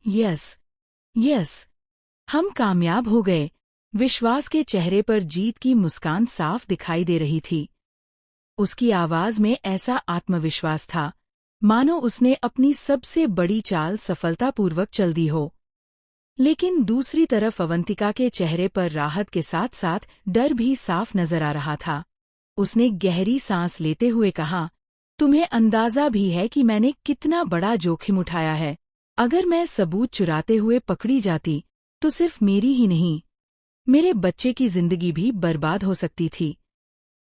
Yes, yes, हम कामयाब हो गए। विश्वास के चेहरे पर जीत की मुस्कान साफ दिखाई दे रही थी। उसकी आवाज में ऐसा आत्मविश्वास था, मानो उसने अपनी सबसे बड़ी चाल सफलतापूर्वक चल दी हो। लेकिन दूसरी तरफ अवंतिका के चेहरे पर राहत के साथ साथ डर भी साफ नजर आ रहा था। उसने गहरी सांस लेते हुए कहा, तुम्हें अंदाजा भी है कि मैंने कितना बड़ा जोखिम उठाया है। अगर मैं सबूत चुराते हुए पकड़ी जाती, तो सिर्फ मेरी ही नहीं, मेरे बच्चे की जिंदगी भी बर्बाद हो सकती थी।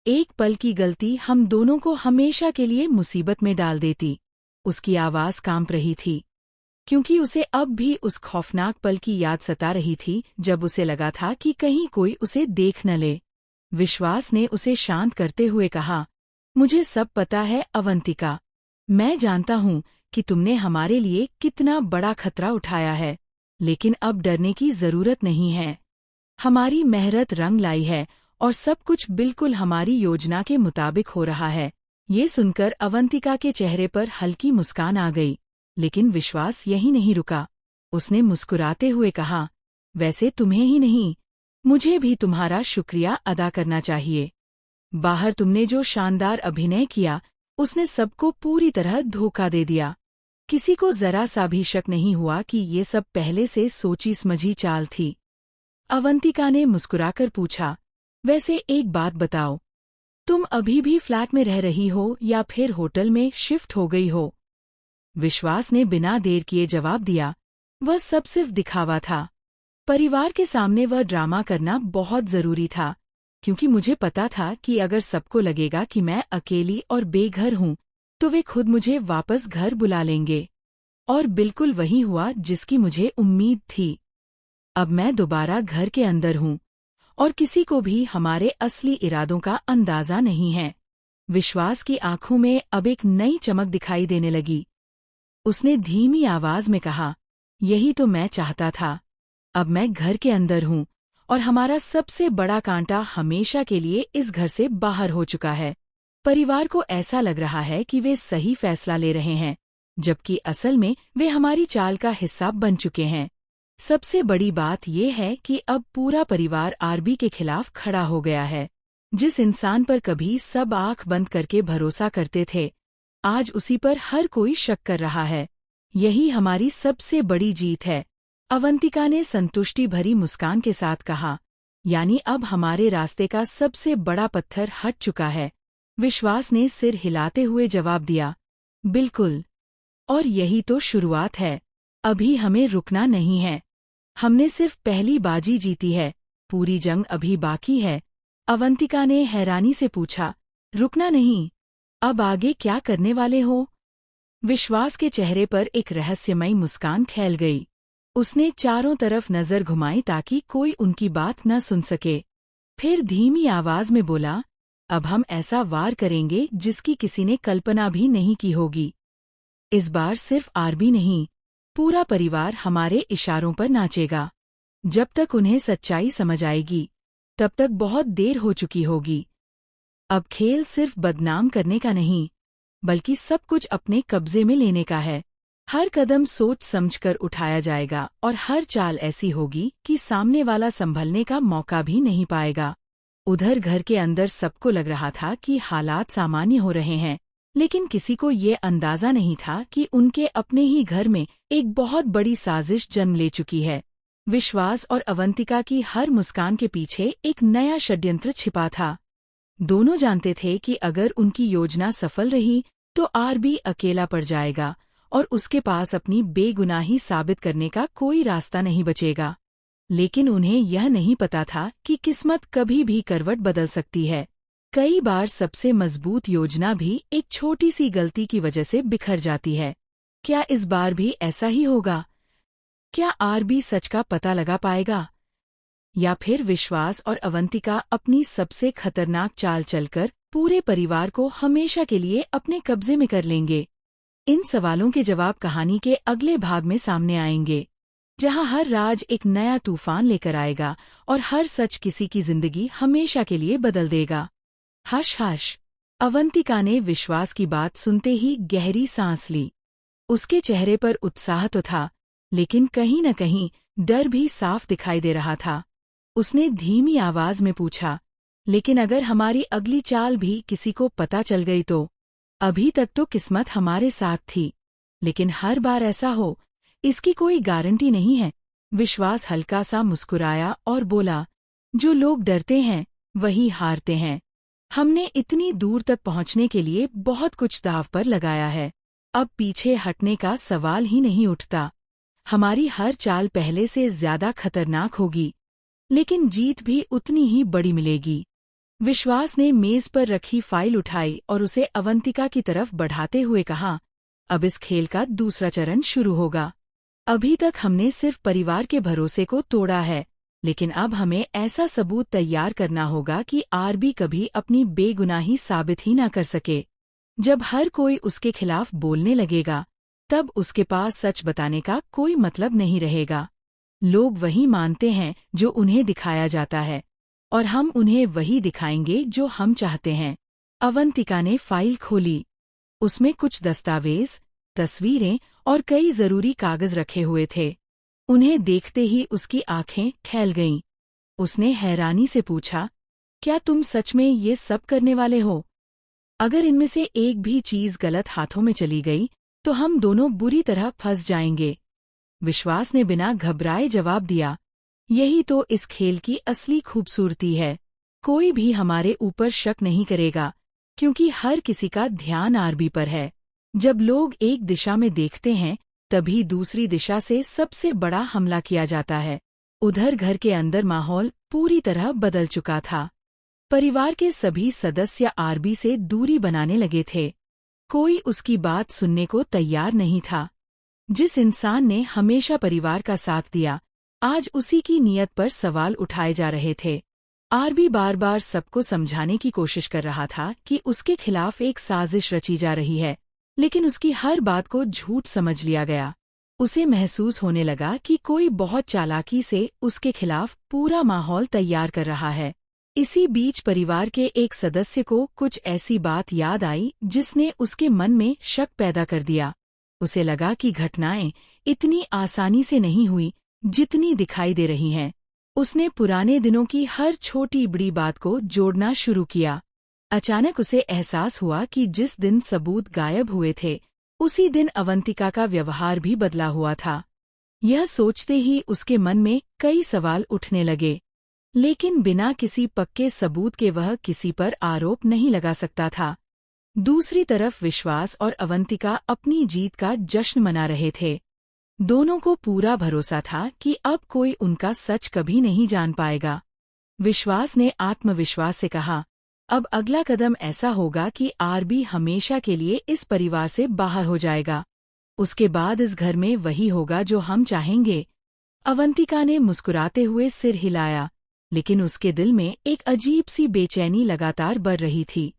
एक पल की गलती हम दोनों को हमेशा के लिए मुसीबत में डाल देती। उसकी आवाज कांप रही थी, क्योंकि उसे अब भी उस खौफनाक पल की याद सता रही थी जब उसे लगा था कि कहीं कोई उसे देख न ले। विश्वास ने उसे शांत करते हुए कहा, मुझे सब पता है अवंतिका। मैं जानता हूँ कि तुमने हमारे लिए कितना बड़ा खतरा उठाया है, लेकिन अब डरने की जरूरत नहीं है। हमारी मेहनत रंग लाई है और सब कुछ बिल्कुल हमारी योजना के मुताबिक हो रहा है। ये सुनकर अवंतिका के चेहरे पर हल्की मुस्कान आ गई, लेकिन विश्वास यहीं नहीं रुका। उसने मुस्कुराते हुए कहा, वैसे तुम्हें ही नहीं, मुझे भी तुम्हारा शुक्रिया अदा करना चाहिए। बाहर तुमने जो शानदार अभिनय किया, उसने सबको पूरी तरह धोखा दे दिया। किसी को जरा सा भी शक नहीं हुआ कि ये सब पहले से सोची समझी चाल थी। अवंतिका ने मुस्कुराकर पूछा, वैसे एक बात बताओ, तुम अभी भी फ्लैट में रह रही हो या फिर होटल में शिफ्ट हो गई हो? विश्वास ने बिना देर किए जवाब दिया, वह सब सिर्फ दिखावा था। परिवार के सामने वह ड्रामा करना बहुत जरूरी था, क्योंकि मुझे पता था कि अगर सबको लगेगा कि मैं अकेली और बेघर हूँ, तो वे खुद मुझे वापस घर बुला लेंगे। और बिल्कुल वही हुआ जिसकी मुझे उम्मीद थी। अब मैं दोबारा घर के अंदर हूँ, और किसी को भी हमारे असली इरादों का अंदाजा नहीं है। विश्वास की आंखों में अब एक नई चमक दिखाई देने लगी। उसने धीमी आवाज में कहा, यही तो मैं चाहता था। अब मैं घर के अंदर हूँ, और हमारा सबसे बड़ा कांटा हमेशा के लिए इस घर से बाहर हो चुका है। परिवार को ऐसा लग रहा है कि वे सही फैसला ले रहे हैं, जबकि असल में वे हमारी चाल का हिस्सा बन चुके हैं। सबसे बड़ी बात यह है कि अब पूरा परिवार आरबी के खिलाफ खड़ा हो गया है। जिस इंसान पर कभी सब आंख बंद करके भरोसा करते थे, आज उसी पर हर कोई शक कर रहा है। यही हमारी सबसे बड़ी जीत है। अवंतिका ने संतुष्टि भरी मुस्कान के साथ कहा, यानी अब हमारे रास्ते का सबसे बड़ा पत्थर हट चुका है। विश्वास ने सिर हिलाते हुए जवाब दिया, बिल्कुल। और यही तो शुरुआत है। अभी हमें रुकना नहीं है। हमने सिर्फ पहली बाजी जीती है, पूरी जंग अभी बाकी है। अवंतिका ने हैरानी से पूछा, रुकना नहीं? अब आगे क्या करने वाले हो? विश्वास के चेहरे पर एक रहस्यमयी मुस्कान फैल गई। उसने चारों तरफ नजर घुमाई ताकि कोई उनकी बात न सुन सके। फिर धीमी आवाज में बोला, अब हम ऐसा वार करेंगे जिसकी किसी ने कल्पना भी नहीं की होगी। इस बार सिर्फ आरबी नहीं, पूरा परिवार हमारे इशारों पर नाचेगा। जब तक उन्हें सच्चाई समझ आएगी, तब तक बहुत देर हो चुकी होगी। अब खेल सिर्फ बदनाम करने का नहीं, बल्कि सब कुछ अपने कब्जे में लेने का है। हर कदम सोच समझकर उठाया जाएगा और हर चाल ऐसी होगी कि सामने वाला संभलने का मौका भी नहीं पाएगा। उधर घर के अंदर सबको लग रहा था कि हालात सामान्य हो रहे हैं, लेकिन किसी को ये अंदाजा नहीं था कि उनके अपने ही घर में एक बहुत बड़ी साजिश जन्म ले चुकी है। विश्वास और अवंतिका की हर मुस्कान के पीछे एक नया षड्यंत्र छिपा था। दोनों जानते थे कि अगर उनकी योजना सफल रही तो आरबी अकेला पड़ जाएगा और उसके पास अपनी बेगुनाही साबित करने का कोई रास्ता नहीं बचेगा। लेकिन उन्हें यह नहीं पता था कि किस्मत कभी भी करवट बदल सकती है। कई बार सबसे मजबूत योजना भी एक छोटी सी गलती की वजह से बिखर जाती है। क्या इस बार भी ऐसा ही होगा? क्या आरबी सच का पता लगा पाएगा, या फिर विश्वास और अवंतिका अपनी सबसे खतरनाक चाल चलकर पूरे परिवार को हमेशा के लिए अपने कब्जे में कर लेंगे? इन सवालों के जवाब कहानी के अगले भाग में सामने आएंगे, जहां हर राज एक नया तूफान लेकर आएगा और हर सच किसी की जिंदगी हमेशा के लिए बदल देगा। Hush hush. अवंतिका ने विश्वास की बात सुनते ही गहरी सांस ली। उसके चेहरे पर उत्साह तो था, लेकिन कहीं न कहीं डर भी साफ दिखाई दे रहा था। उसने धीमी आवाज में पूछा, लेकिन अगर हमारी अगली चाल भी किसी को पता चल गई तो? अभी तक तो किस्मत हमारे साथ थी, लेकिन हर बार ऐसा हो, इसकी कोई गारंटी नहीं है। विश्वास हल्का सा मुस्कुराया और बोला, जो लोग डरते हैं वही हारते हैं। हमने इतनी दूर तक पहुंचने के लिए बहुत कुछ दांव पर लगाया है, अब पीछे हटने का सवाल ही नहीं उठता। हमारी हर चाल पहले से ज्यादा खतरनाक होगी, लेकिन जीत भी उतनी ही बड़ी मिलेगी। विश्वास ने मेज पर रखी फाइल उठाई और उसे अवंतिका की तरफ बढ़ाते हुए कहा, अब इस खेल का दूसरा चरण शुरू होगा। अभी तक हमने सिर्फ परिवार के भरोसे को तोड़ा है, लेकिन अब हमें ऐसा सबूत तैयार करना होगा कि आरबी कभी अपनी बेगुनाही साबित ही न कर सके। जब हर कोई उसके खिलाफ बोलने लगेगा, तब उसके पास सच बताने का कोई मतलब नहीं रहेगा। लोग वही मानते हैं जो उन्हें दिखाया जाता है, और हम उन्हें वही दिखाएंगे जो हम चाहते हैं। अवंतिका ने फाइल खोली। उसमें कुछ दस्तावेज, तस्वीरें और कई जरूरी कागज रखे हुए थे। उन्हें देखते ही उसकी आंखें खैल गईं। उसने हैरानी से पूछा, क्या तुम सच में ये सब करने वाले हो? अगर इनमें से एक भी चीज गलत हाथों में चली गई तो हम दोनों बुरी तरह फंस जाएंगे। विश्वास ने बिना घबराए जवाब दिया, यही तो इस खेल की असली खूबसूरती है। कोई भी हमारे ऊपर शक नहीं करेगा, क्योंकि हर किसी का ध्यान आरबी पर है। जब लोग एक दिशा में देखते हैं, तभी दूसरी दिशा से सबसे बड़ा हमला किया जाता है। उधर घर के अंदर माहौल पूरी तरह बदल चुका था। परिवार के सभी सदस्य आरबी से दूरी बनाने लगे थे। कोई उसकी बात सुनने को तैयार नहीं था। जिस इंसान ने हमेशा परिवार का साथ दिया, आज उसी की नीयत पर सवाल उठाए जा रहे थे। आरबी बार बार सबको समझाने की कोशिश कर रहा था कि उसके खिलाफ एक साजिश रची जा रही है, लेकिन उसकी हर बात को झूठ समझ लिया गया। उसे महसूस होने लगा कि कोई बहुत चालाकी से उसके खिलाफ पूरा माहौल तैयार कर रहा है। इसी बीच परिवार के एक सदस्य को कुछ ऐसी बात याद आई जिसने उसके मन में शक पैदा कर दिया। उसे लगा कि घटनाएं इतनी आसानी से नहीं हुई जितनी दिखाई दे रही हैं। उसने पुराने दिनों की हर छोटी बड़ी बात को जोड़ना शुरू किया। अचानक उसे एहसास हुआ कि जिस दिन सबूत गायब हुए थे, उसी दिन अवंतिका का व्यवहार भी बदला हुआ था। यह सोचते ही उसके मन में कई सवाल उठने लगे, लेकिन बिना किसी पक्के सबूत के वह किसी पर आरोप नहीं लगा सकता था। दूसरी तरफ विश्वास और अवंतिका अपनी जीत का जश्न मना रहे थे। दोनों को पूरा भरोसा था कि अब कोई उनका सच कभी नहीं जान पाएगा। विश्वास ने आत्मविश्वास से कहा, अब अगला कदम ऐसा होगा कि आरबी हमेशा के लिए इस परिवार से बाहर हो जाएगा। उसके बाद इस घर में वही होगा जो हम चाहेंगे। अवंतिका ने मुस्कुराते हुए सिर हिलाया, लेकिन उसके दिल में एक अजीब सी बेचैनी लगातार बढ़ रही थी।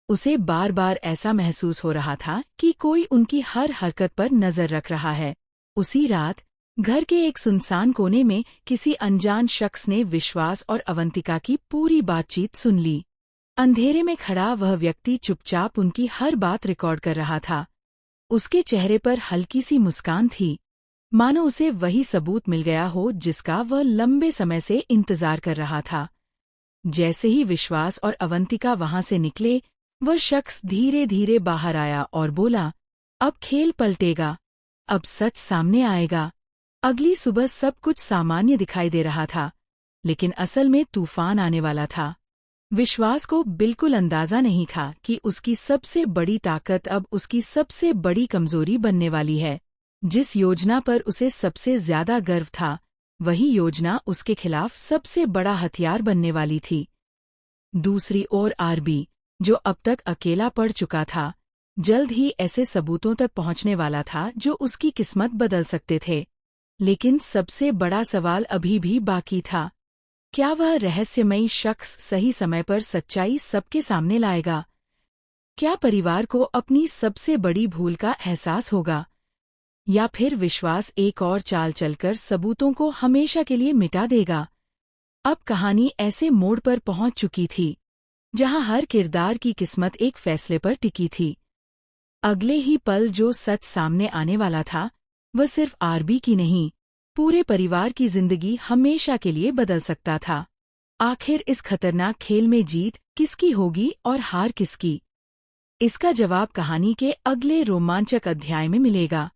उसे बार बार ऐसा महसूस हो रहा था कि कोई उनकी हर हरकत पर नजर रख रहा है। उसी रात घर के एक सुनसान कोने में किसी अनजान शख्स ने विश्वास और अवंतिका की पूरी बातचीत सुन ली। अंधेरे में खड़ा वह व्यक्ति चुपचाप उनकी हर बात रिकॉर्ड कर रहा था। उसके चेहरे पर हल्की सी मुस्कान थी, मानो उसे वही सबूत मिल गया हो जिसका वह लंबे समय से इंतजार कर रहा था। जैसे ही विश्वास और अवंतिका वहां से निकले, वह शख्स धीरे धीरे बाहर आया और बोला, अब खेल पलटेगा, अब सच सामने आएगा। अगली सुबह सब कुछ सामान्य दिखाई दे रहा था, लेकिन असल में तूफान आने वाला था। विश्वास को बिल्कुल अंदाजा नहीं था कि उसकी सबसे बड़ी ताकत अब उसकी सबसे बड़ी कमजोरी बनने वाली है। जिस योजना पर उसे सबसे ज्यादा गर्व था, वही योजना उसके खिलाफ सबसे बड़ा हथियार बनने वाली थी। दूसरी ओर आरबी, जो अब तक अकेला पड़ चुका था, जल्द ही ऐसे सबूतों तक पहुंचने वाला था जो उसकी किस्मत बदल सकते थे। लेकिन सबसे बड़ा सवाल अभी भी बाकी था। क्या वह रहस्यमयी शख्स सही समय पर सच्चाई सबके सामने लाएगा? क्या परिवार को अपनी सबसे बड़ी भूल का एहसास होगा? या फिर विश्वास एक और चाल चलकर सबूतों को हमेशा के लिए मिटा देगा? अब कहानी ऐसे मोड़ पर पहुंच चुकी थी, जहां हर किरदार की किस्मत एक फैसले पर टिकी थी। अगले ही पल जो सच सामने आने वाला था, वह सिर्फ आरबी की नहीं, पूरे परिवार की जिंदगी हमेशा के लिए बदल सकता था। आखिर इस खतरनाक खेल में जीत किसकी होगी और हार किसकी? इसका जवाब कहानी के अगले रोमांचक अध्याय में मिलेगा।